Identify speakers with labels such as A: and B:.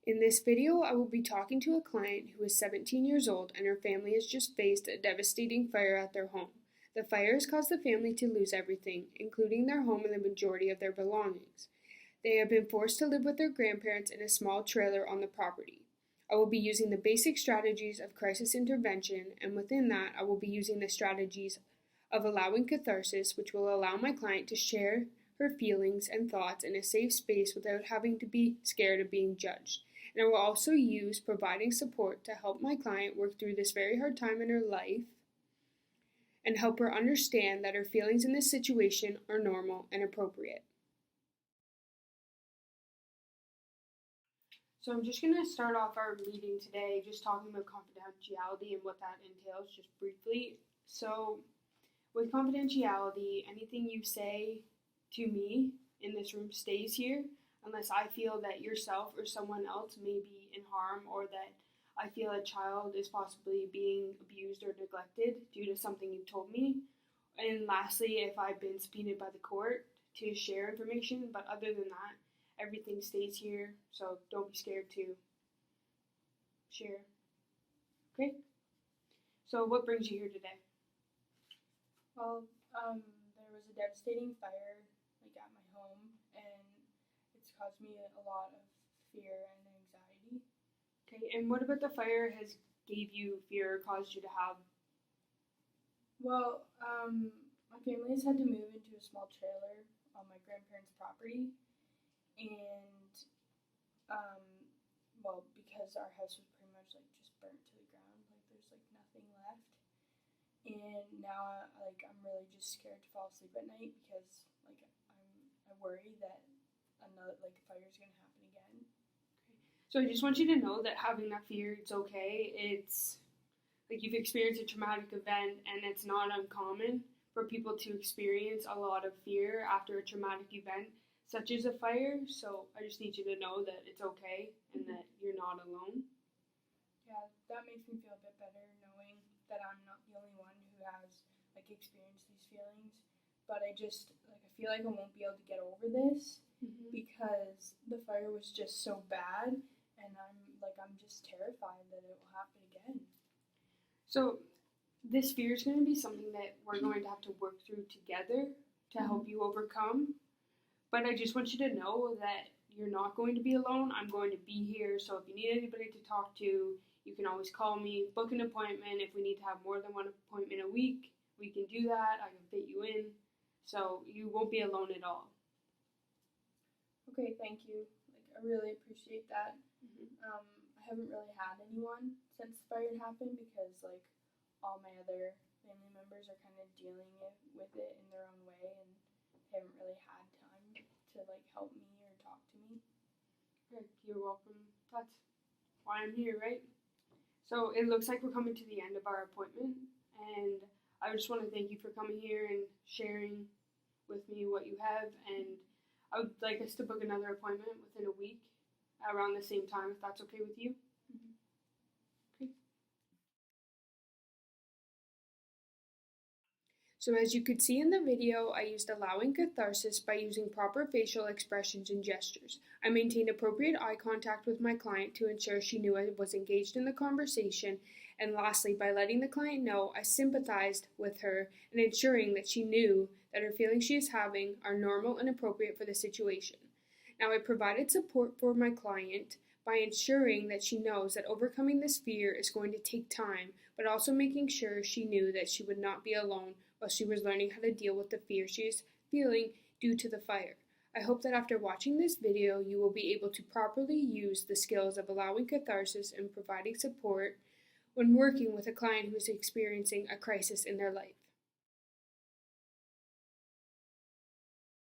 A: In this video, I will be talking to a client who is 17 years old and her family has just faced a devastating fire at their home. The fire has caused the family to lose everything, including their home and the majority of their belongings. They have been forced to live with their grandparents in a small trailer on the property. I will be using the basic strategies of crisis intervention, and within that, I will be using the strategies of allowing catharsis, which will allow my client to share her feelings and thoughts in a safe space without having to be scared of being judged. And I will also use providing support to help my client work through this very hard time in her life and help her understand that her feelings in this situation are normal and appropriate. So I'm just going to start off our meeting today just talking about confidentiality and what that entails just briefly. So with confidentiality, anything you say to me in this room stays here unless I feel that yourself or someone else may be in harm or that I feel a child is possibly being abused or neglected due to something you've told me. And lastly, if I've been subpoenaed by the court to share information, but other than that, everything stays here, so don't be scared to share. Okay? So what brings you here today?
B: Well, there was a devastating fire at my home, and it's caused me a lot of fear and anxiety.
A: Okay, and what about the fire has gave you fear or caused you to have?
B: Well, my family has had to move into a small trailer on my grandparents' property, and because our house was pretty much just burnt to the ground, there's nothing left. And now, I'm really just scared to fall asleep at night because, I worry that another, fire's gonna happen again.
A: So I just want you to know that having that fear, it's okay. It's you've experienced a traumatic event, and it's not uncommon for people to experience a lot of fear after a traumatic event, such as a fire. So I just need you to know that it's okay and that you're not alone.
B: Yeah, that makes me feel a bit better knowing that I'm not the only one who has experienced these feelings. But I just I feel like I won't be able to get over this because the fire was just so bad, and I'm just terrified that it will happen again.
A: So this fear is going to be something that we're going to have to work through together to help you overcome. But I just want you to know that you're not going to be alone. I'm going to be here. So if you need anybody to talk to, you can always call me, book an appointment. If we need to have more than one appointment a week, we can do that. I can fit you in. So you won't be alone at all.
B: Okay, thank you. I really appreciate that. I haven't really had anyone since the fire happened because all my other family members are kind of dealing with it in their own way, and haven't really had time to help me or talk to me.
A: Good. You're welcome. That's why I'm here, right? So it looks like we're coming to the end of our appointment, and I just want to thank you for coming here and sharing with me what you have, and I would like us to book another appointment within a week around the same time, if that's okay with you. Okay. So as you could see in the video, I used allowing catharsis by using proper facial expressions and gestures. I maintained appropriate eye contact with my client to ensure she knew I was engaged in the conversation. And lastly, by letting the client know I sympathized with her and ensuring that she knew that her feelings she is having are normal and appropriate for the situation. Now, I provided support for my client by ensuring that she knows that overcoming this fear is going to take time, but also making sure she knew that she would not be alone while she was learning how to deal with the fear she is feeling due to the fire. I hope that after watching this video, you will be able to properly use the skills of allowing catharsis and providing support when working with a client who is experiencing a crisis in their life.